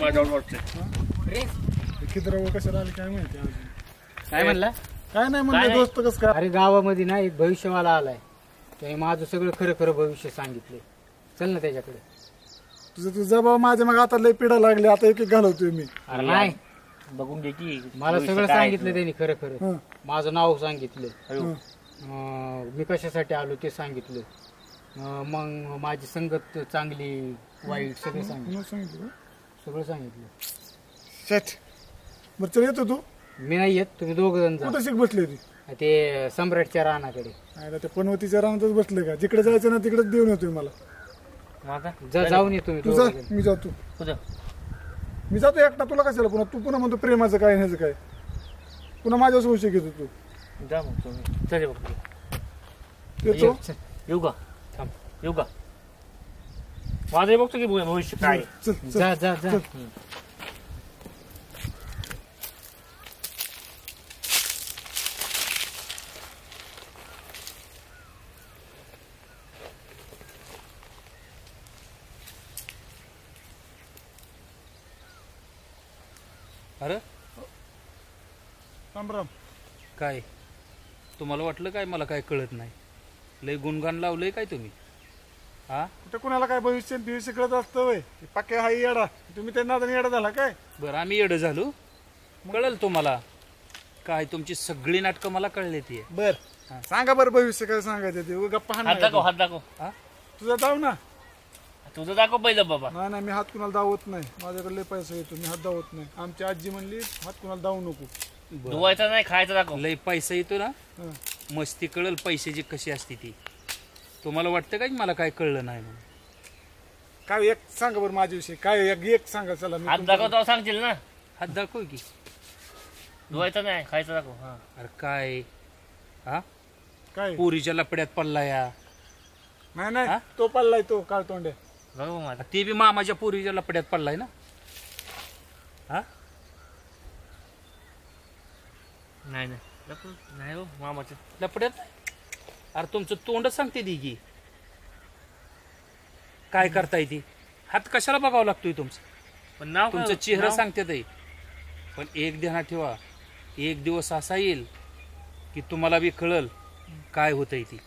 माझ्यावर वाटतंय. किती कशाला आले काय माहिती अजून. काय म्हणला? काय नाही म्हणलं दोस्त कस काय. अरे गावामध्ये ना एक भविष्यवाला आलाय, त्याने माझं सगळं खरं खरं भविष्य सांगितले. चल ना त्याच्याकडे. तुझा बाबा माझ्या मग आता लय पिढा लागली, आता एक एक घालवतोय मी. अरे नाही, बघून घे की मला सगळं सांगितलं त्यांनी खरं खरं. माझं नाव सांगितलं, मी कशासाठी आलो ते सांगितलं, मग माझी संगत चांगली वाईट सगळं सांगितलं. सगळं सांगितलं. बरं चल येतो तू. मी नाही येत, तुम्ही दोघ जण जा. कुठं शिक बसली होती? ते सम्राटच्या रानाकडे. ते पनवतीच्या रानातच बसले का? जिकडे जायचं ना तिकडेच देऊन येतोय मला. जाऊन येतो तू जा, मी जातो. मी जातो एकटा. तुला कशाला पुन्हा? तू पुन्हा म्हणतो प्रेमाचं काय ह्याचं काय, पुन्हा माझ्या संशय घेतो तू. जा मग तुम्ही. चल बघ येतो. येऊ का? थांब येऊ का? माझं बघतो की भविष्य काय. चल जा जा जा. अरे राम राम. काय तुम्हाला वाटलं काय मला काय कळत नाही? लय गुणगान लावलंय काय तुम्ही? हा कुठे कुणाला काय भविष्य कळत असतं वय? पक्के हाय येडा. तुम्ही त्यांना येडा झाला काय? बरं आम्ही येडं झालो? कळलं तुम्हाला काय? तुमची सगळी नाटकं मला कळले ती. बर सांगा बरं भविष्य काय सांगायचं ते. गप्पा हात दाखव, हात दाखव. तुझा दाव ना. तुझं दाखव पहिलं बाबा. नाही मी हात कुणाला दावत नाही. माझ्याकडे लय पैसा येतो, मी हात दावत नाही. आमची आजी म्हणली हात कुणाला दावू नको. धुवायचा नाही, खायचं दाखव. लय पैसा येतो ना, मस्ती कळल पैशाची कशी असते ती. तुम्हाला वाटतं का मला काय कळलं नाही म्हणून? काय एक सांगा बरं माझ्याविषयी काय. एक सांगा चला. हात दाखव तेव्हा सांगतील ना. हात दाखव की. धुवायचा नाही, खायचं दाखव. अरे काय हा काय पुरीच्या लपड्यात पडला या? नाही तो पडलाय तो काळ तोंड्या. बघू माझा. ते बी मामाच्या पुरीच्या लपड्यात पडलाय ना. हा नाही नाही हो मामाचं लपड्यात. अरे तुमचं तोंड सांगते दी की काय करताय ती. हात कशाला बघावं लागतोय तुमचं? पण नाव तुमचं चेहरा सांगते ते. पण एक ध्यानात ठेवा, एक दिवस असा येईल की तुम्हाला बी कळल काय होतंय ती.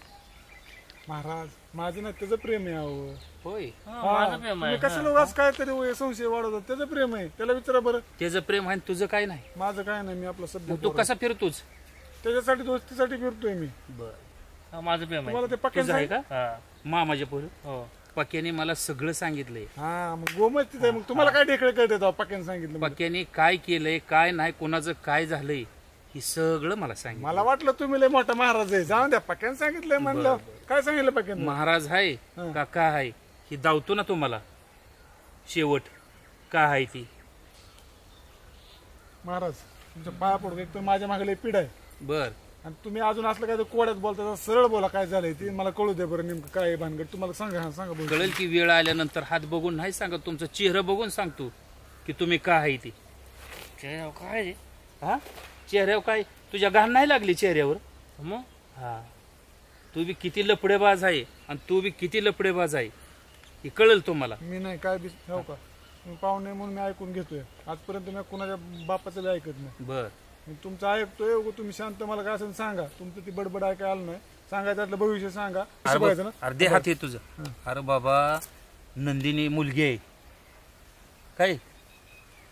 महाराज माझं नाही त्याचं प्रेम आहे. अहो होय माझं प्रेम आहे. कशाला उगाच काय तरी संशय वाढवतात. त्याचं प्रेम आहे, त्याला विचारा बरं. त्याचं प्रेम आहे तुझं काय नाही. माझं काय नाही, मी आपला सध्या मग तू कसा फिरतोच? त्याच्यासाठी दोस्तीसाठी फिरतोय मी. बर माझं प्रेम आहे. तुम्हाला ते पक्क्यान तुझं आहे का? हा. मामाच्या पोरी हो. पक्क्याने मला सगळं सांगितलंय. हा मग गोमत तिथे. मग तुम्हाला काय ढेकळे कळते पक्क्याने सांगितलं? पक्क्याने काय केलंय काय नाही, कोणाचं काय झालंय हे सगळं मला सांगितलं. मला वाटलं तुम्ही लय मोठा महाराज आहे. जाऊन द्या, पक्क्याने सांगितलंय म्हणलं. काय सांगितलं पक्क्याने? महाराज आहे का काय आहे हे दावतो ना तुम्हाला. शेवट काय आहे ती. महाराज तुमच्या पाया पडतो. एक तर माझ्या मागे लय पीड आहे. बर आणि तुम्ही अजून असलं काय तर कोड्यात बोलता. सरळ बोला काय झालंय ते मला कळू द्या बरं. नेमकं काय आहे भानगड तुम्हाला सांगा. सांगा बोल. कळेल की वेळ आल्यानंतर. हात बघून नाही सांगत, तुमचा चेहरा बघून सांगतो की तुम्ही काय आहे ती. काय रे? हा चेहऱ्यावर काय तुझ्या घाण नाही लागली चेहऱ्यावर? मग हा तू बी किती लपडेबाज आहे आणि तू बी किती लपडेबाज आहे हे कळेल तुम्हाला. मी नाही काय बी हो का. तुम्ही पाहुणे म्हणून मी ऐकून घेतोय. आजपर्यंत मी कुणाच्या बापाचं बी ऐकत नाही. बर मी तुमचं ऐकतोय. तुम्ही शांत मला काय असं सांगा. तुमचं ती बडबड ऐकाय आलं नाही. सांगायचं त्यातलं भविष्य सांगा. कसं बघायचं ना. अर्धे हात आहे तुझं. अरे बाबा नंदिनी मुलगी आहे काय?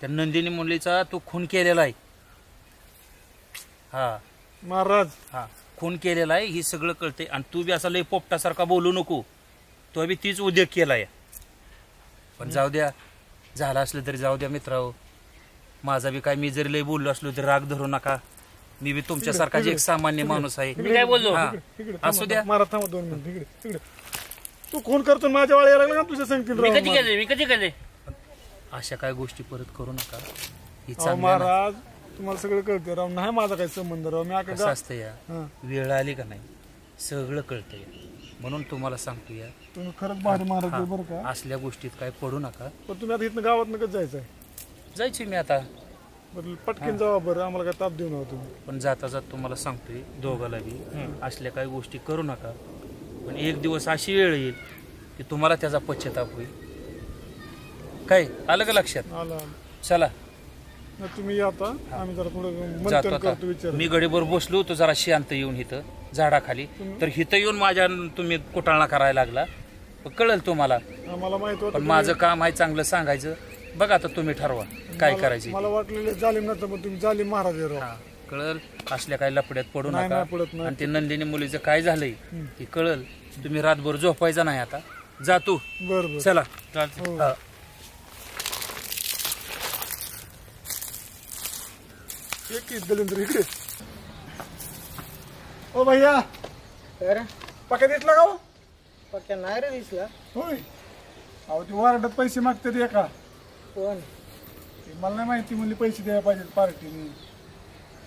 त्या नंदिनी मुलीचा तू खून केलेला आहे. हा महाराज हा खून केलेला आहे ही सगळं कळते. आणि तू बी असा लय पोपटासारखा बोलू नको. तो बी तीच उद्योग केलाय. पण जाऊ द्या, झालं असलं तरी जाऊ द्या मित्रांनो. माझा बी काय, मी जरी लय बोललो असलो तरी राग धरू नका. मी बी तुमच्यासारखा एक सामान्य माणूस आहे. मी काय बोललो? असू द्या. महाराज थांबा 2 मिनिट. तिकडे तिकडे तू खून करतो माझ्या वाळी लागला ना तुझ्या सांगतील. मी कधी केले? मी कधी केले? अशा काय गोष्टी परत करू नका. ही अहो महाराज तुम्हाला सगळं कळते राव. नाही माझा काही संबंध राव. मी कसं असतं या, वेळ आली का नाही सगळं कळतं या. म्हणून तुम्हाला सांगतो या, तुम्ही खरंच भारी महाराज आहे बरं का. असल्या गोष्टीत काय पडू नका. पण तुम्ही आता इथनं गावात नकच जायचंय? जायची मी आता. बरं पटकन जावा बरं. आम्हाला काय ताप देऊ नका तुम्ही. पण जाता जात तुम्हाला सांगतोय दोघाला बी असल्या काही गोष्टी करू नका. पण एक दिवस अशी वेळ येईल की तुम्हाला त्याचा पश्चाताप होईल. काय आलं का लक्षात? आला चला तुम्ही या आता, आम्ही जरा थोडं जातो मंथन आता. करतो विचार. मी गडीभर बसलो होतो जरा शांत येऊन इथं झाडाखाली, तर इथं येऊन माझ्या तुम्ही कुटाळा करायला लागला. कळेल तुम्हाला, आम्हाला माहित होतं पण माझं काम आहे चांगलं सांगायचं. बघा आता तुम्ही ठरवा काय करायचं. मला वाटलेलं जालिम नव्हतं, पण तुम्ही जालिम महाराज आहे राव. हा, कळल असल्या काही लपड्यात पडू नाही, नका. नाही पडत नाही. आणि ते नंदिनी मुलीचं काय झालंय ते कळल. तुम्ही रातभर झोपायचा नाही आता. जातो, बरं बरं. चला. हो. हा. एक दलिंद्र इकडे. ओ भैया, पक्या दिसला का हो? पक्या नाही रे दिसला. होय. अहो ती वारडात पैसे मागतात एका. कोण? ते मला नाही माहिती, म्हणली पैसे द्यायला पाहिजेत पार्टीने.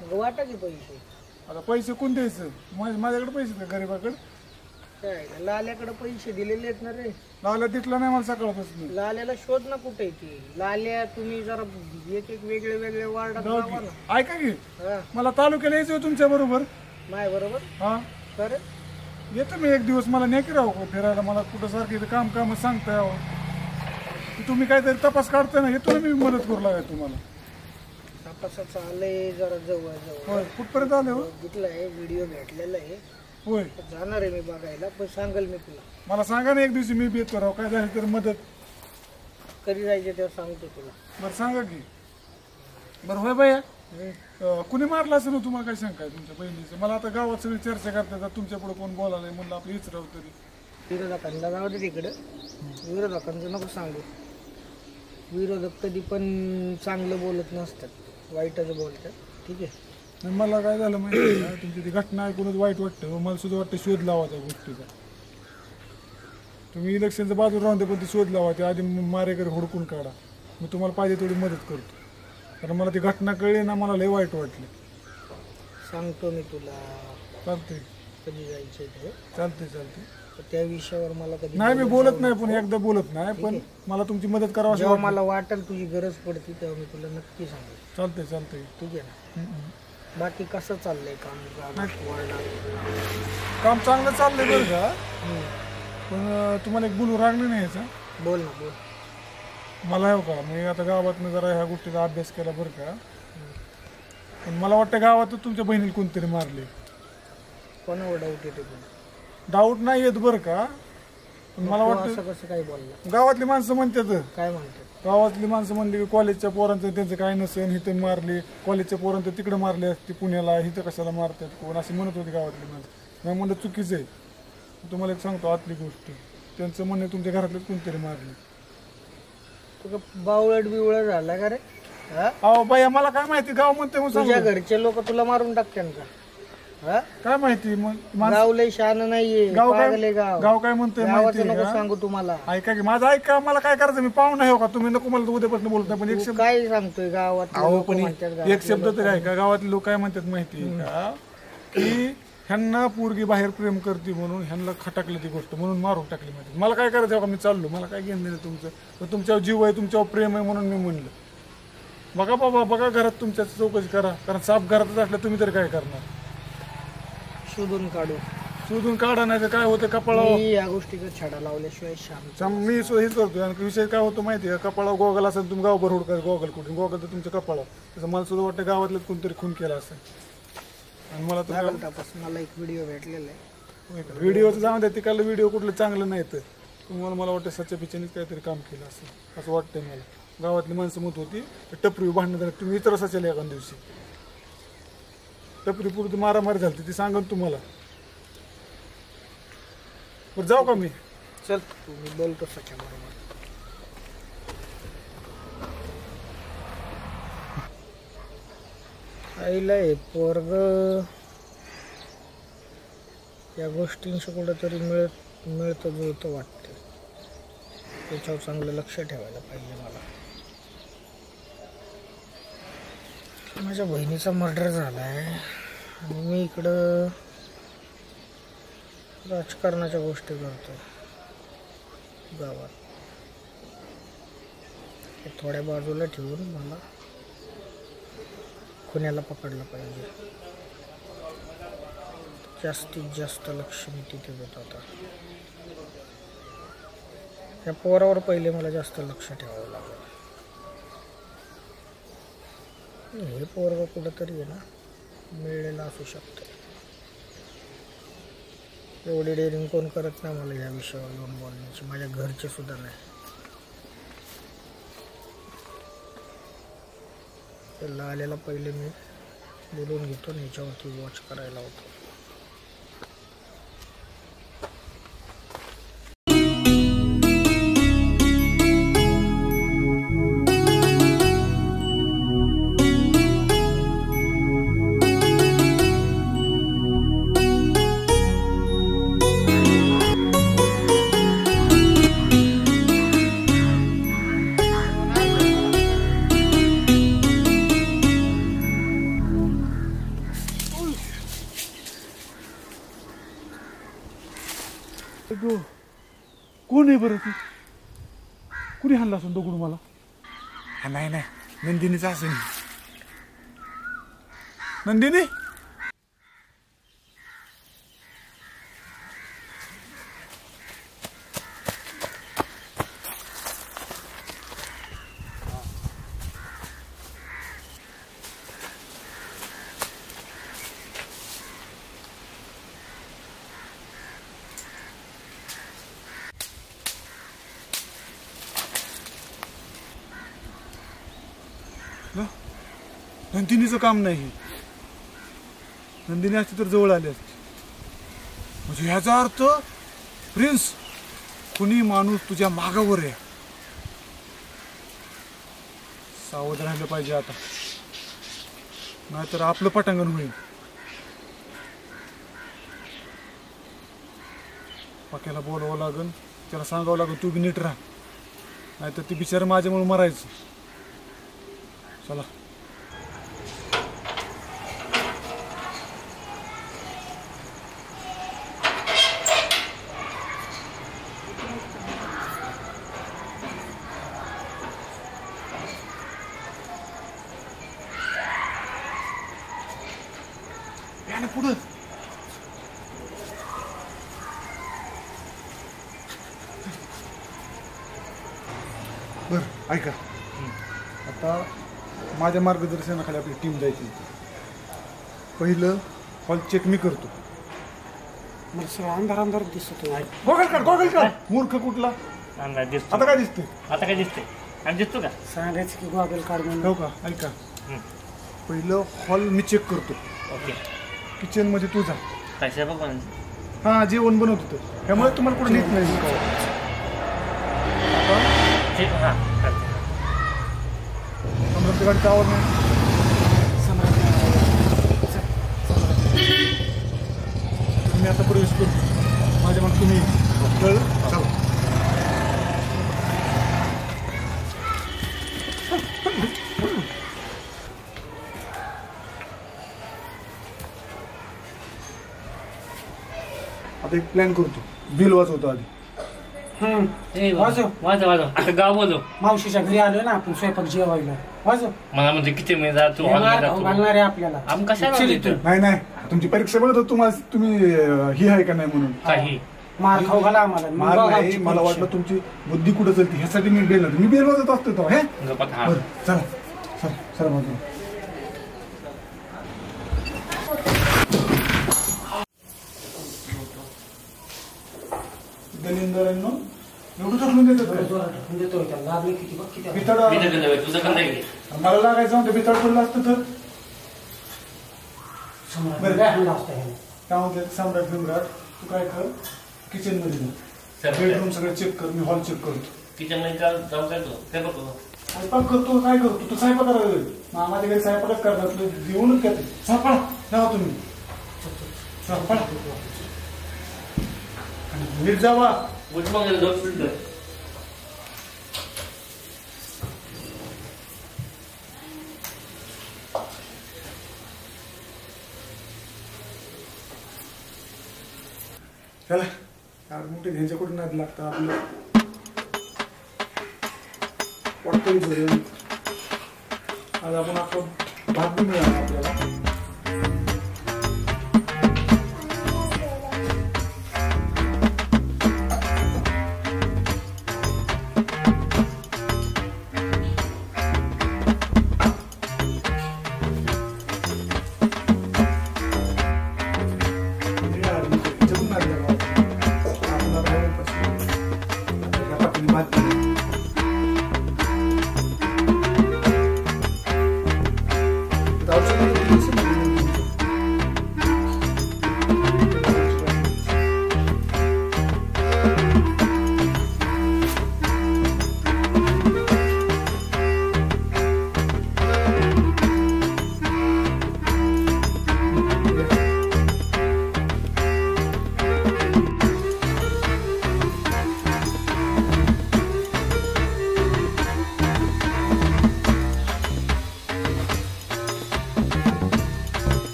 मग वाटा की पैसे. आता पैसे कोण द्यायचं? माझ्याकडे पैसे आहेत का गरीबाकडे? काय लाल्याकडे पैसे दिलेले आहेत ना रे. लावला दिसला नाही मला सकाळपासून. लाल्याला शोध ना कुठे आहे ती लाल्या. तुम्ही जरा एक एक वेगळे वेगळे वार्डात जावा ना. ऐका की, हा, मला तालुक्याला यायचं तुमच्या बरोबर. माय बरोबर. हा, खरं येतो मी एक दिवस. मला नाही की राहू का फिरायला. मला कुठं सारखं इथं काम सांगताय अहो. तुम्ही काहीतरी तपास काढताय ना, येतो ना मी मदत करू लागाय तुम्हाला. तपासाचं आलंय जरा जवळ जवळ. होय, कुठपर्यंत आले हो? बघितलंय, व्हिडिओ भेटलेला आहे. होय, जाणार आहे मी बघायला, पण सांगेल मी तुला. मला सांगा ना एक दिवशी, मी बी येतो राव. काय झालं तर मदत. कधी जायचं तेव्हा सांगतो तुला. बरं सांगा की. बरं होय बाया, कुणी मारलं असेल ना तुम्हाला? काय शंका आहे तुमच्या बहिणीचं? मला आता गावात सगळी चर्चा करतात, तुमच्या पुढे कोण बोलायला म्हणलं आपलं विचारावं तरी. विरोधकांना जाऊ दे तिकडं. विरोधकांचं नको सांगू. विरोधक कधी पण चांगलं बोलत नसतात, वाईटच बोलतात. ठीक आहे. आणि मला काय झालं माहिती आहे का, तुमची ती घटना ऐकूनच वाईट वाटतं. मला सुद्धा वाटतं शोध लावा त्या गोष्टीचा. तुम्ही इलेक्शनच्या बाजूला राहून दे, पण ती शोध लावा. ते आधी मारेकरी हुडकून काढा. मी तुम्हाला पाहिजे तेवढी मदत करतो. कारण मला ती घटना कळली ना, मला लय वाईट वाटली. सांगतो मी तुला चालतंय कधी जायचं ते. चालतंय. त्या विषयावर मला कधी नाही मी बोलत नाही, पण एकदा बोलत नाही, पण मला तुमची मदत करावं असं जेव्हा वाटलं. मला वाटेल तुझी गरज पडते तेव्हा मी तुला नक्की सांगेल. चालतंय. ठीक आहे ना. बाकी कसं चाललंय काम गावात, वार्डात? काम चांगलं चाललंय बरं का. पण तुम्हाला एक बोलू रागलं नाही याचा. बोल ना बोल. मला हो का, मी आता गावातनं जरा ह्या गोष्टीचा अभ्यास केला बरं का. पण मला वाटतं गावातच तुमच्या बहिणीला कोणतरी मारले. कोणावर डाऊट येते तुला? डाऊट नाही येत बरं का. पण मला तू वाटतं असं कसं काय बोलला? गावातली माणसं म्हणतात. काय म्हणतात? गावातली माणसं म्हणली की कॉलेजच्या पोरांचं त्यांचं काय नसेल, इथं मारले. कॉलेजच्या पोरांचं तिकडे मारले असते पुण्याला, इथं कशाला मारतात कोण, असे म्हणत होते गावातली माणसं. मी म्हणलं चुकीचं आहे. तुम्हाला एक सांगतो आतली गोष्ट. त्यांचं म्हणणं तुमच्या घरातलेच कोणतरी मारले. तुझं बावळट बिवळट झाला का रे? हा? अहो बाया, मला काय माहिती गाव म्हणते म्हणून तुझ्या सांगतो. घरचे लोक तुला मारून टाकतात का? हा? काय माहिती मग गाव लय शहाणं नाहीये. गाव पागल आहे काय गाव. गाव काय म्हणतंय गावाचं माहिती नको का? सांगू तुम्हाला. ऐका की माझं ऐका. मला काय करायचं, मी पाहुणा आहे हो का. तुम्ही नको मला उद्यापासून बोलत नाही, पण एक तू शब्द. काय सांगतोय गावात? अहो पण एक शब्द तरी ऐका. गावातले लोक काय म्हणतात माहिती आहे का, की ह्यांना पोरगी बाहेर प्रेम करते म्हणून ह्यांना खटकलं ती गोष्ट, म्हणून मारून टाकली माहिती. मला काय करायचं का, मी चाललो. मला काय घेणं देणं तुमचं. पण तुमच्यावर जीव आहे, तुमच्यावर प्रेम आहे म्हणून मी म्हणलं. बघा बाबा, बघा घरात तुमच्या चौकशी करा. कारण साप घरातच असलं तुम्ही तरी काय करणार. शोधून काढू. शोधून काढा, नाही तर काय होतं कपाळावर. मी या गोष्टीचा छडा लावल्याशिवाय शांत. मी हेच करतोय. आणि विषय काय होतो माहिती आहे का, कपाळावर गोगल असेल, तुम्ही गावभर हुडका गोगल कुठे. गोगल तर तुमच्या कपाळावर. तसं मला सुद्धा वाटतं गावातलं कोणतरी खून केला असेल. आणि मला तर तपास. मला एक व्हिडिओ भेटलेला आहे. व्हिडिओचं जाऊन द्या. तिकडलं व्हिडिओ कुठलं चांगलं नाही तर तुम्हाला मला वाटतं सच्च्या पिच्यानेच काहीतरी काम केलं असेल असं वाटतंय मला. गावातली माणसं म्हणत होती टपरी भांडणं झालं. तुम्ही विचारा सचेल एका दिवशी टपरी पुढे मारामारी झाली ती सांगा तुम्हाला. बरं जाऊ का मी? चल मी बोलतो सच्या बरोबर. आईला हे पोरग या गोष्टींशी कुठंतरी मिळतं जुळतं वाटतं. त्याच्यावर चांगलं लक्ष ठेवायला पाहिजे मला. माझ्या बहिणीचा मर्डर झाला आहे आणि मी इकडं राजकारणाच्या गोष्टी करतो गावात. हे थोड्या बाजूला ठेवून मला खुन्याला पकडलं पाहिजे. जास्तीत जास्त लक्ष मी तिथे देत होता. त्या पोरावर पहिले मला जास्त लक्ष ठेवावं लागलं. हे पोरग कुठंतरी आहे ना मिळलेलं असू शकतं. एवढी डेअरिंग कोण करत नाही मला या विषयावर येऊन बोलण्याची, माझ्या घरचे सुद्धा नाही. त्याला आलेला पहिले मी बोलून घेतो आणि याच्यावरती वॉच करायला होतो. कोण आहे बरं ती? कुणी हाणला असून दगड मला? हा नाही नाही, नंदिनीचा असेल. नंदिनी नंदिनीचं काम नाही. नंदिनी असती तर जवळ आली असती. म्हणजे ह्याचा अर्थ प्रिन्स कुणी माणूस तुझ्या मागावर आहे. सावध राहिलं पाहिजे आता, नाहीतर आपलं पटांगण होईल. पाक्याला बोलावं लागेल, त्याला सांगावं लागेल तू बी नीट राहा, नाहीतर ती बिचारा माझ्यामुळे मरायचं. चला पुढं. बर ऐका, आता माझ्या मार्गदर्शनाखाली आपली टीम जायची. पहिलं हॉल चेक मी करतो. मला सगळं अंधार अंधार दिसत. गोगल काढ. मूर्ख कुठला? दिसतो आता काय दिसतंय? आता काय दिसतंय? आणि दिसतो का? सांगायचं की गॉगल काढ म्हणून. हो का? ऐका, पहिलं हॉल मी चेक करतो. ओके. किचन मध्ये तू जा. काय स्वयंपाक बनवायचं? हा, जेवण बनवत होतं, त्यामुळे तुम्हाला कुठे नेत नाही. हां, सम्राट गाडीचा आवाज नाही. तुम्ही आता प्रवेश करतो माझ्या मग तुम्ही चला. आता एक प्लॅन करतो. बिल वाजवतो आधी. वाजव आता गाव बोलव. मावशीच्या घरी आलो ना आपण स्वयंपाक जेवायला. वाजव. मला म्हणजे किती मी जातो घालणार आहे आपल्याला. आम कशाला नाही नाही, तुमची परीक्षा बघत तुम्हाला तुम्ही ही आहे का नाही म्हणून. काही मार खाऊ घाला आम्हाला. मार नाही, मला वाटलं तुमची बुद्धी कुठं चलती ह्यासाठी मी बेल मी बेल वाजत असतो तो. हे चला चला चला बाजूला. दलिंदरांनो एवढं टाकून देतो. तुझं कंदा घे. मला लागायचं म्हणते बिताड पडलं असतं तर. काय म्हणते सम्राट बिम्राट, तू काय कर किचन मध्ये जा. बेडरूम सगळं चेक कर, मी हॉल चेक करतो. किचन मध्ये जाऊन काय तो काय बघतो. स्वयंपाक करतो. काय करतो तू? स्वयंपाक करायला माझ्या घरी स्वयंपाकच करणार. जेवणच करते. सापळा जावा तुम्ही. सापळा नीट जावा. चला मोठे ह्यांच्याकडून नाद लागतं आपलं. पटकन भरून आज आपण आपण भात बी मिळाला आपल्याला.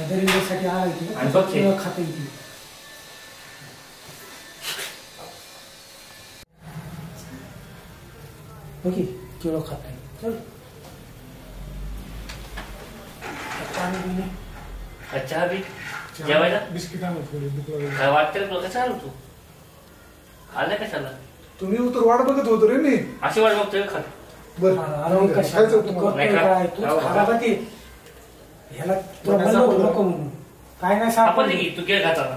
दरिंद्यासाठी आला आणि बघ ते. इथे खाता येते. ओके केळं खाता येईल. चल पाणी पिणे. चहा बी जेवायला बिस्किट आणलं थोडी भूक लागली. काय वाटतं तुला कसं आलो तू आलं कशाला तुम्ही उतर वाट बघत होतो रे मी. अशी वाट बघतोय खात बरं अरे कशाला खायचं तू होतं मला. करतोय नाही का? काय? तूच हो, खाला हो. का ते? ह्याला तुला म्हणलं होतं नको म्हणून. काय नाही आपण सापडलं. की तू केळ खाताना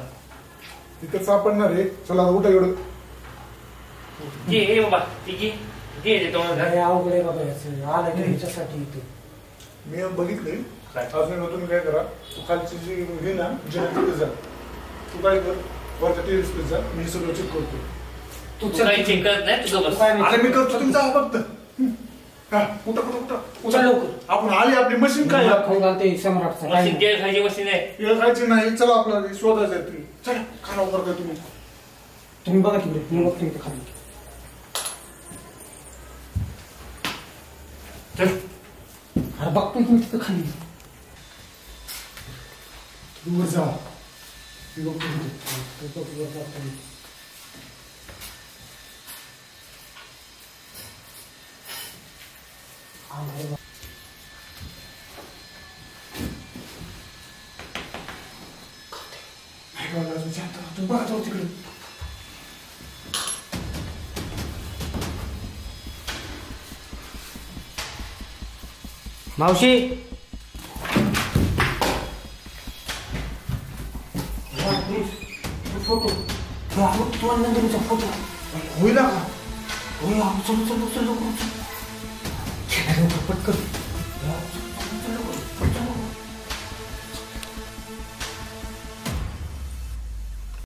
तिथं सापडणार आहे. चला उठा एवढं. घे हे बाबा ती घे घे ते तोंडात घाल. अरे अवघड आहे बाबा याचं. आला की ह्याच्यासाठी इथे. मी बघितलंय. काय? अजून तुम्ही काय करा, तू खालची जी हे ना जिना तिथे जा. तू काय कर, वरच्या टेरेसकडे जा. मी हे सगळं चेक करतो. तू तू काही चेक करत नाही तुझं बस काय नाही. अरे मी करतो, तुम्ही जा फक्त. हा, उठा उठा उठा चल उठा. लवकर. आपण आली आपली मशीन काय आहे? खाऊ घालते सम्राटचा. काय मशीन नाही. केळ खायची मशीन आहे वेळ खायची नाही. चला आपल्याला शोधायचं आहे तुम्ही. चला खाना उतर काय तुम्ही. तुम्ही बघा तिकडे. मी बघतो इथे खाली. चल अरे बघतोय तुम्ही तिथं खाली. तुम्ही वर जा. मी बघतो तिथे. तो वर जातो. हा, बरोबर. नाही बघा, अजून शांत राहा. तुम्ही बघा जाऊ तिकडे. मावशी फोटो तो नंदनीचा फोटो होईल का? चल चल चल लवकर पटकन